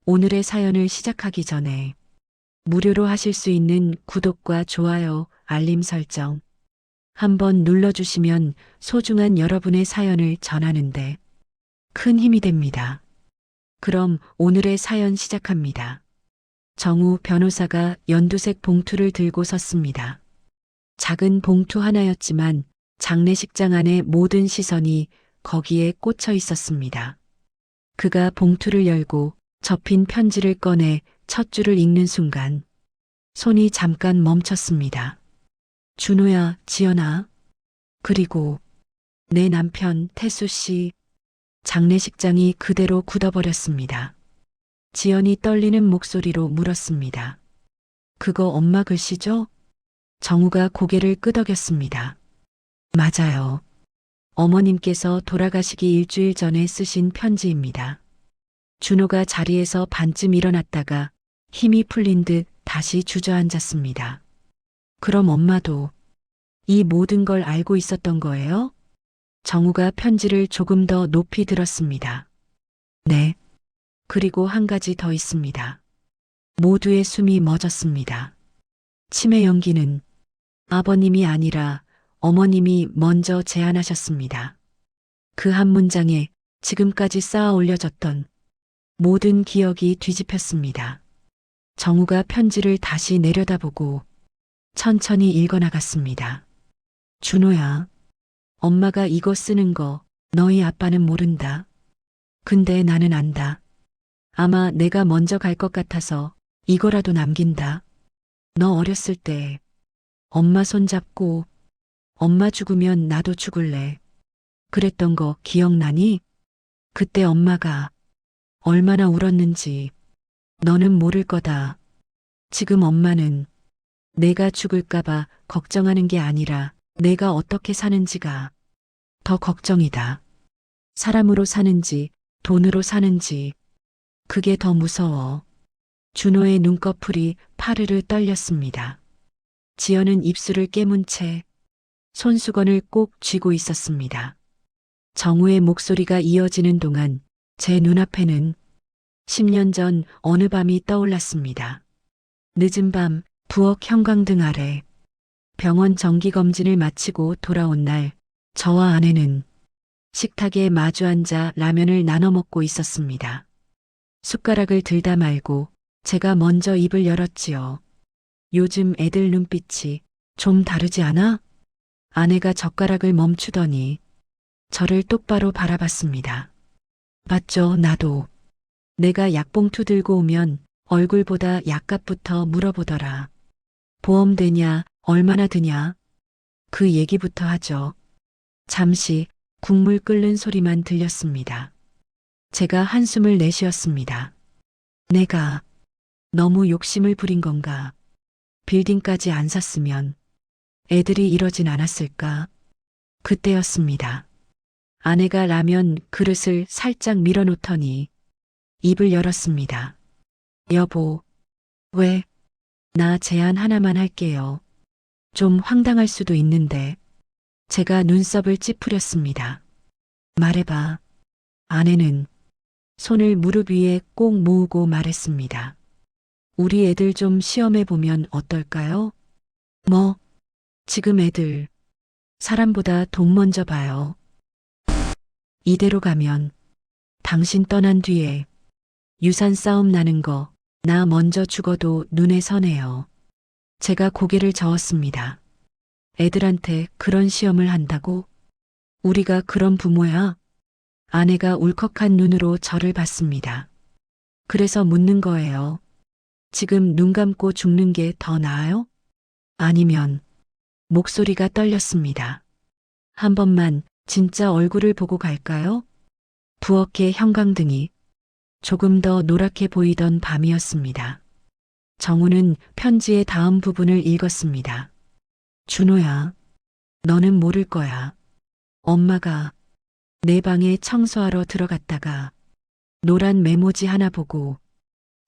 오늘의 사연을 시작하기 전에 무료로 하실 수 있는 구독과 좋아요, 알림 설정 한번 눌러주시면 소중한 여러분의 사연을 전하는데 큰 힘이 됩니다. 그럼 오늘의 사연 시작합니다. 정우 변호사가 연두색 봉투를 들고 섰습니다. 작은 봉투 하나였지만 장례식장 안의 모든 시선이 거기에 꽂혀 있었습니다. 그가 봉투를 열고 접힌 편지를 꺼내 첫 줄을 읽는 순간 손이 잠깐 멈췄습니다. 준호야, 지연아. 그리고 내 남편 태수 씨. 장례식장이 그대로 굳어버렸습니다. 지연이 떨리는 목소리로 물었습니다. 그거 엄마 글씨죠? 정우가 고개를 끄덕였습니다. 맞아요. 어머님께서 돌아가시기 일주일 전에 쓰신 편지입니다. 준호가 자리에서 반쯤 일어났다가 힘이 풀린 듯 다시 주저앉았습니다. 그럼 엄마도 이 모든 걸 알고 있었던 거예요? 정우가 편지를 조금 더 높이 들었습니다. 네. 그리고 한 가지 더 있습니다. 모두의 숨이 멎었습니다. 치매 연기는 아버님이 아니라 어머님이 먼저 제안하셨습니다. 그 한 문장에 지금까지 쌓아 올려졌던 모든 기억이 뒤집혔습니다. 정우가 편지를 다시 내려다보고 천천히 읽어나갔습니다. 준호야, 엄마가 이거 쓰는 거 너희 아빠는 모른다. 근데 나는 안다. 아마 내가 먼저 갈 것 같아서 이거라도 남긴다. 너 어렸을 때 엄마 손잡고 엄마 죽으면 나도 죽을래. 그랬던 거 기억나니? 그때 엄마가 얼마나 울었는지 너는 모를 거다. 지금 엄마는 내가 죽을까봐 걱정하는 게 아니라 내가 어떻게 사는지가 더 걱정이다. 사람으로 사는지 돈으로 사는지 그게 더 무서워. 준호의 눈꺼풀이 파르르 떨렸습니다. 지연은 입술을 깨문 채 손수건을 꼭 쥐고 있었습니다. 정우의 목소리가 이어지는 동안 제 눈앞에는 10년 전 어느 밤이 떠올랐습니다. 늦은 밤 부엌 형광등 아래 병원 정기검진을 마치고 돌아온 날 저와 아내는 식탁에 마주 앉아 라면을 나눠 먹고 있었습니다. 숟가락을 들다 말고 제가 먼저 입을 열었지요. 요즘 애들 눈빛이 좀 다르지 않아? 아내가 젓가락을 멈추더니 저를 똑바로 바라봤습니다. 맞죠, 나도. 내가 약봉투 들고 오면 얼굴보다 약값부터 물어보더라. 보험 되냐, 얼마나 드냐? 그 얘기부터 하죠. 잠시 국물 끓는 소리만 들렸습니다. 제가 한숨을 내쉬었습니다. 내가 너무 욕심을 부린 건가? 빌딩까지 안 샀으면 애들이 이러진 않았을까? 그때였습니다. 아내가 라면 그릇을 살짝 밀어놓더니 입을 열었습니다. 여보, 왜? 나 제안 하나만 할게요. 좀 황당할 수도 있는데 제가 눈썹을 찌푸렸습니다. 말해봐. 아내는 손을 무릎 위에 꼭 모으고 말했습니다. 우리 애들 좀 시험해 보면 어떨까요? 뭐, 지금 애들 사람보다 돈 먼저 봐요. 이대로 가면 당신 떠난 뒤에 유산 싸움 나는 거 나 먼저 죽어도 눈에 선해요. 제가 고개를 저었습니다. 애들한테 그런 시험을 한다고? 우리가 그런 부모야? 아내가 울컥한 눈으로 저를 봤습니다. 그래서 묻는 거예요. 지금 눈 감고 죽는 게 더 나아요? 아니면 목소리가 떨렸습니다. 한 번만 진짜 얼굴을 보고 갈까요? 부엌의 형광등이 조금 더 노랗게 보이던 밤이었습니다. 정우는 편지의 다음 부분을 읽었습니다. 준호야, 너는 모를 거야. 엄마가 내 방에 청소하러 들어갔다가 노란 메모지 하나 보고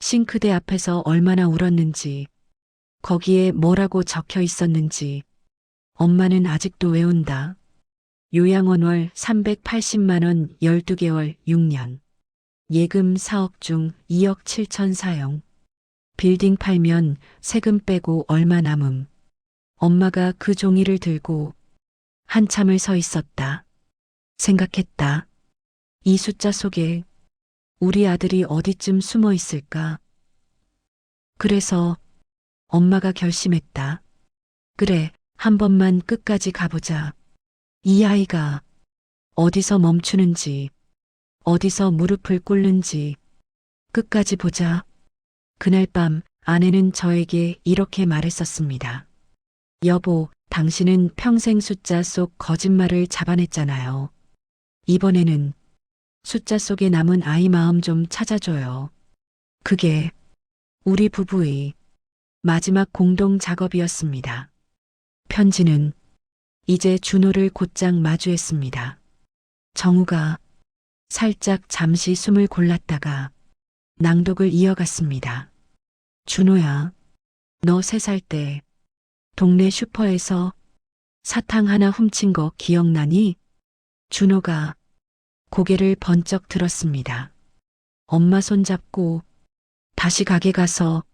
싱크대 앞에서 얼마나 울었는지, 거기에 뭐라고 적혀 있었는지 엄마는 아직도 외운다. 요양원 월 380만 원 12개월 6년. 예금 4억 중 2억 7천 사용. 빌딩 팔면 세금 빼고 얼마 남음. 엄마가 그 종이를 들고 한참을 서 있었다. 생각했다. 이 숫자 속에 우리 아들이 어디쯤 숨어 있을까? 그래서 엄마가 결심했다. 그래, 한 번만 끝까지 가보자. 이 아이가 어디서 멈추는지, 어디서 무릎을 꿇는지 끝까지 보자. 그날 밤 아내는 저에게 이렇게 말했었습니다. 여보, 당신은 평생 숫자 속 거짓말을 잡아냈잖아요. 이번에는 숫자 속에 남은 아이 마음 좀 찾아줘요. 그게 우리 부부의 마지막 공동 작업이었습니다. 편지는 이제 준호를 곧장 마주했습니다. 정우가 살짝 잠시 숨을 골랐다가 낭독을 이어갔습니다. 준호야, 너 3살 때 동네 슈퍼에서 사탕 하나 훔친 거 기억나니? 준호가 고개를 번쩍 들었습니다. 엄마 손잡고 다시 가게 가서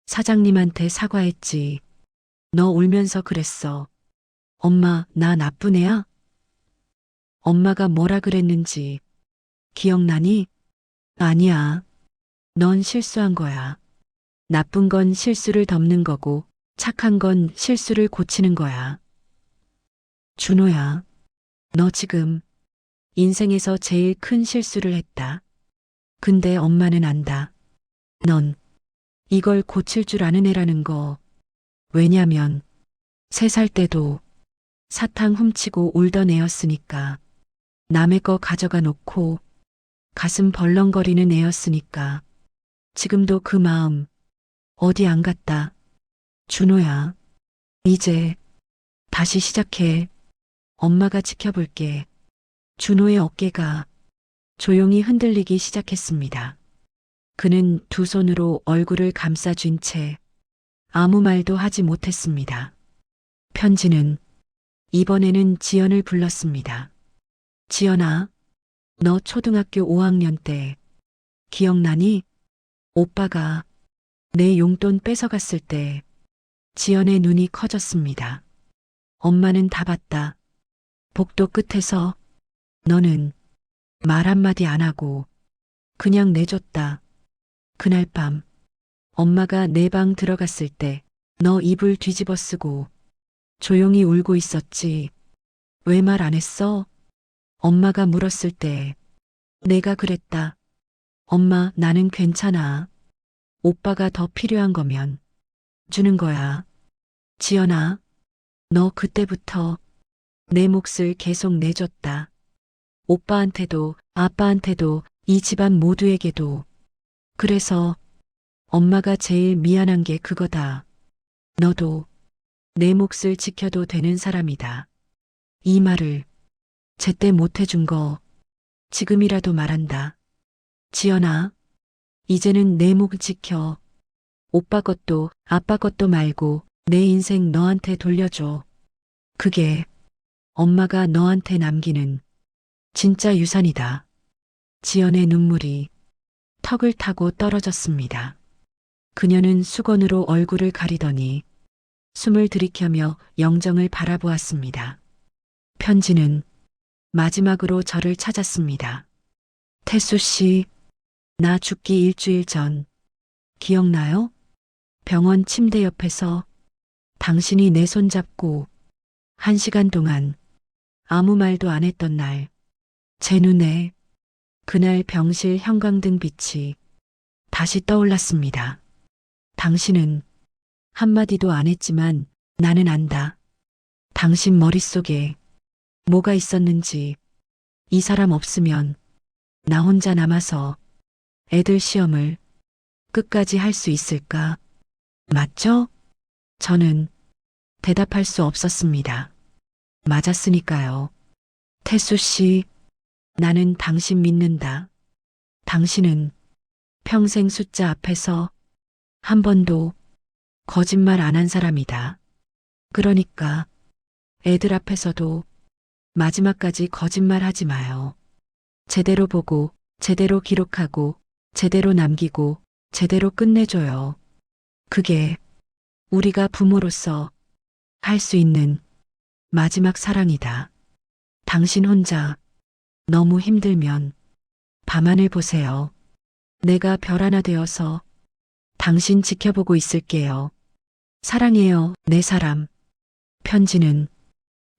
사장님한테 사과했지. 너 울면서 그랬어. 엄마, 나 나쁜 애야? 엄마가 뭐라 그랬는지 기억나니? 아니야. 넌 실수한 거야. 나쁜 건 실수를 덮는 거고 착한 건 실수를 고치는 거야. 준호야, 너 지금 인생에서 제일 큰 실수를 했다. 근데 엄마는 안다. 넌 이걸 고칠 줄 아는 애라는 거. 왜냐면 3살 때도 사탕 훔치고 울던 애였으니까. 남의 거 가져가 놓고 가슴 벌렁거리는 애였으니까. 지금도 그 마음 어디 안 갔다. 준호야, 이제 다시 시작해. 엄마가 지켜볼게. 준호의 어깨가 조용히 흔들리기 시작했습니다. 그는 두 손으로 얼굴을 감싸쥔 채 아무 말도 하지 못했습니다. 편지는 이번에는 지연을 불렀습니다. 지연아, 너 초등학교 5학년 때 기억나니? 오빠가 내 용돈 뺏어갔을 때 지연의 눈이 커졌습니다. 엄마는 다 봤다. 복도 끝에서 너는 말 한마디 안 하고 그냥 내줬다. 그날 밤 엄마가 내 방 들어갔을 때 너 이불 뒤집어 쓰고 조용히 울고 있었지. 왜 말 안 했어? 엄마가 물었을 때 내가 그랬다. 엄마, 나는 괜찮아. 오빠가 더 필요한 거면 주는 거야. 지연아, 너 그때부터 내 몫을 계속 내줬다. 오빠한테도 아빠한테도 이 집안 모두에게도. 그래서 엄마가 제일 미안한 게 그거다. 너도 내 몫을 지켜도 되는 사람이다. 이 말을 제때 못 해준 거 지금이라도 말한다. 지연아, 이제는 내 몫 지켜. 오빠 것도 아빠 것도 말고 내 인생 너한테 돌려줘. 그게 엄마가 너한테 남기는 진짜 유산이다. 지연의 눈물이 턱을 타고 떨어졌습니다. 그녀는 수건으로 얼굴을 가리더니 숨을 들이켜며 영정을 바라보았습니다. 편지는 마지막으로 저를 찾았습니다. 태수 씨, 나 죽기 일주일 전 기억나요? 병원 침대 옆에서 당신이 내 손 잡고 1시간 동안 아무 말도 안 했던 날, 제 눈에 그날 병실 형광등 빛이 다시 떠올랐습니다. 당신은 한마디도 안 했지만 나는 안다. 당신 머릿속에 뭐가 있었는지. 이 사람 없으면 나 혼자 남아서 애들 시험을 끝까지 할 수 있을까? 맞죠? 저는 대답할 수 없었습니다. 맞았으니까요. 태수 씨, 나는 당신 믿는다. 당신은 평생 숫자 앞에서 한 번도 거짓말 안 한 사람이다. 그러니까 애들 앞에서도 마지막까지 거짓말 하지 마요. 제대로 보고 제대로 기록하고, 제대로 남기고, 제대로 끝내줘요. 그게 우리가 부모로서 할 수 있는 마지막 사랑이다. 당신 혼자 너무 힘들면 밤하늘 보세요. 내가 별 하나 되어서 당신 지켜보고 있을게요. 사랑해요, 내 사람. 편지는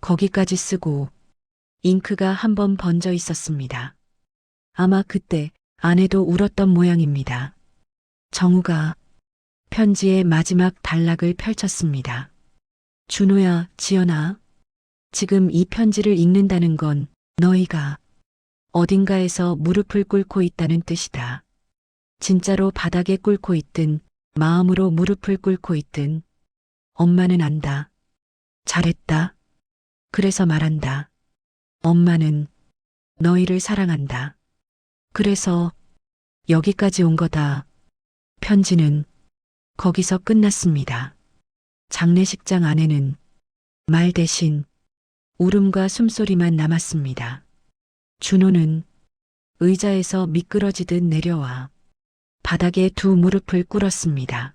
거기까지 쓰고 잉크가 한 번 번져 있었습니다. 아마 그때 아내도 울었던 모양입니다. 정우가 편지의 마지막 단락을 펼쳤습니다. 준호야, 지연아. 지금 이 편지를 읽는다는 건 너희가 어딘가에서 무릎을 꿇고 있다는 뜻이다. 진짜로 바닥에 꿇고 있든 마음으로 무릎을 꿇고 있든 엄마는 안다. 잘했다. 그래서 말한다. 엄마는 너희를 사랑한다. 그래서 여기까지 온 거다. 편지는 거기서 끝났습니다. 장례식장 안에는 말 대신 울음과 숨소리만 남았습니다. 준호는 의자에서 미끄러지듯 내려와 바닥에 두 무릎을 꿇었습니다.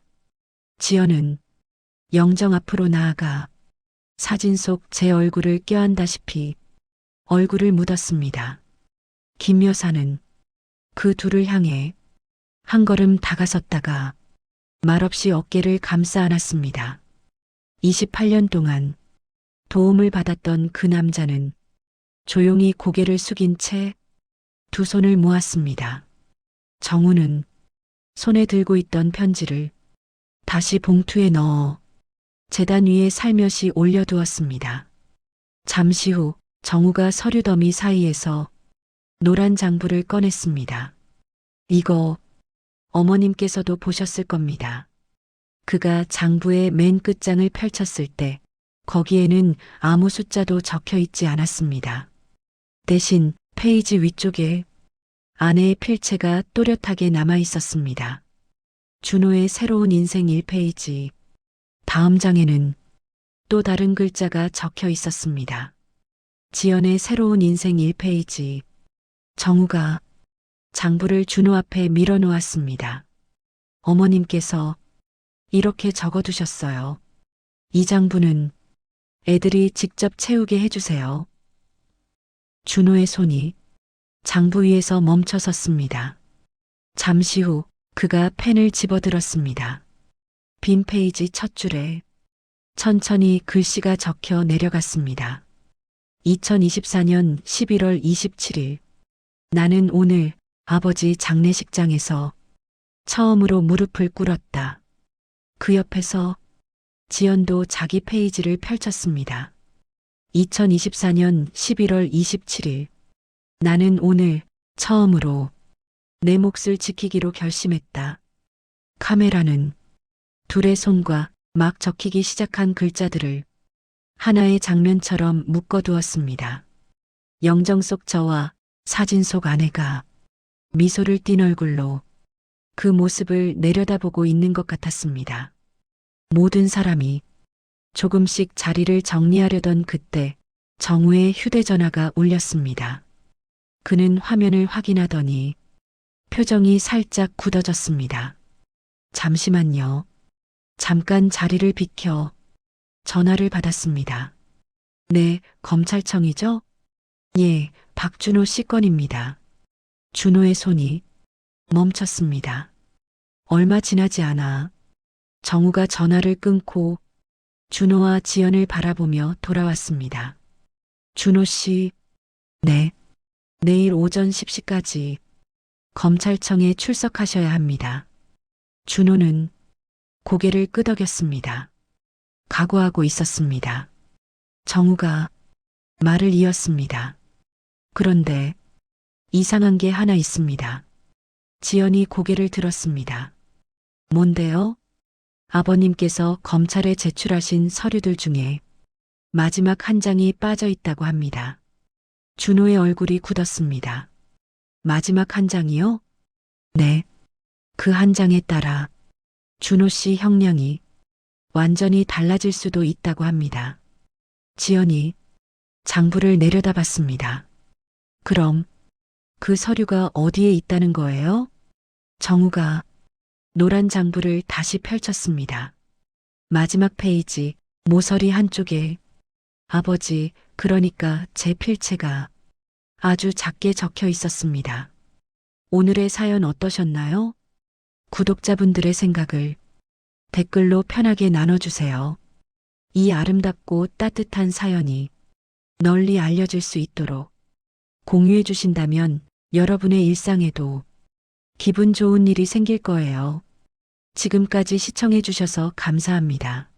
지연은 영정 앞으로 나아가 사진 속 제 얼굴을 껴안다시피 얼굴을 묻었습니다. 김 여사는 그 둘을 향해 한 걸음 다가섰다가 말없이 어깨를 감싸 안았습니다. 28년 동안 도움을 받았던 그 남자는 조용히 고개를 숙인 채 두 손을 모았습니다. 정우는 손에 들고 있던 편지를 다시 봉투에 넣어 재단 위에 살며시 올려두었습니다. 잠시 후 정우가 서류 더미 사이에서 노란 장부를 꺼냈습니다. 이거 어머님께서도 보셨을 겁니다. 그가 장부의 맨 끝장을 펼쳤을 때 거기에는 아무 숫자도 적혀 있지 않았습니다. 대신 페이지 위쪽에 아내의 필체가 또렷하게 남아 있었습니다. 준호의 새로운 인생 1페이지. 다음 장에는 또 다른 글자가 적혀 있었습니다. 지연의 새로운 인생 1페이지. 정우가 장부를 준호 앞에 밀어놓았습니다. 어머님께서 이렇게 적어두셨어요. 이 장부는 애들이 직접 채우게 해주세요. 준호의 손이 장부 위에서 멈춰 섰습니다. 잠시 후 그가 펜을 집어들었습니다. 빈 페이지 첫 줄에 천천히 글씨가 적혀 내려갔습니다. 2024년 11월 27일. 나는 오늘 아버지 장례식장에서 처음으로 무릎을 꿇었다. 그 옆에서 지연도 자기 페이지를 펼쳤습니다. 2024년 11월 27일. 나는 오늘 처음으로 내 몫을 지키기로 결심했다. 카메라는 둘의 손과 막 적히기 시작한 글자들을 하나의 장면처럼 묶어두었습니다. 영정 속 저와 사진 속 아내가 미소를 띤 얼굴로 그 모습을 내려다보고 있는 것 같았습니다. 모든 사람이 조금씩 자리를 정리하려던 그때 정우의 휴대전화가 울렸습니다. 그는 화면을 확인하더니 표정이 살짝 굳어졌습니다. 잠시만요. 잠깐 자리를 비켜 전화를 받았습니다. 네, 검찰청이죠? 예, 박준호 씨 건입니다. 준호의 손이 멈췄습니다. 얼마 지나지 않아 정우가 전화를 끊고 준호와 지연을 바라보며 돌아왔습니다. 준호 씨, 네. 내일 오전 10시까지 검찰청에 출석하셔야 합니다. 준호는 고개를 끄덕였습니다. 각오하고 있었습니다. 정우가 말을 이었습니다. 그런데 이상한 게 하나 있습니다. 지연이 고개를 들었습니다. 뭔데요? 아버님께서 검찰에 제출하신 서류들 중에 마지막 한 장이 빠져 있다고 합니다. 준호의 얼굴이 굳었습니다. 마지막 한 장이요? 네. 그 한 장에 따라 준호 씨 형량이 완전히 달라질 수도 있다고 합니다. 지연이 장부를 내려다봤습니다. 그럼 그 서류가 어디에 있다는 거예요? 정우가 노란 장부를 다시 펼쳤습니다. 마지막 페이지, 모서리 한쪽에 아버지, 그러니까 제 필체가 아주 작게 적혀 있었습니다. 오늘의 사연 어떠셨나요? 구독자분들의 생각을 댓글로 편하게 나눠주세요. 이 아름답고 따뜻한 사연이 널리 알려질 수 있도록 공유해 주신다면 여러분의 일상에도 기분 좋은 일이 생길 거예요. 지금까지 시청해 주셔서 감사합니다.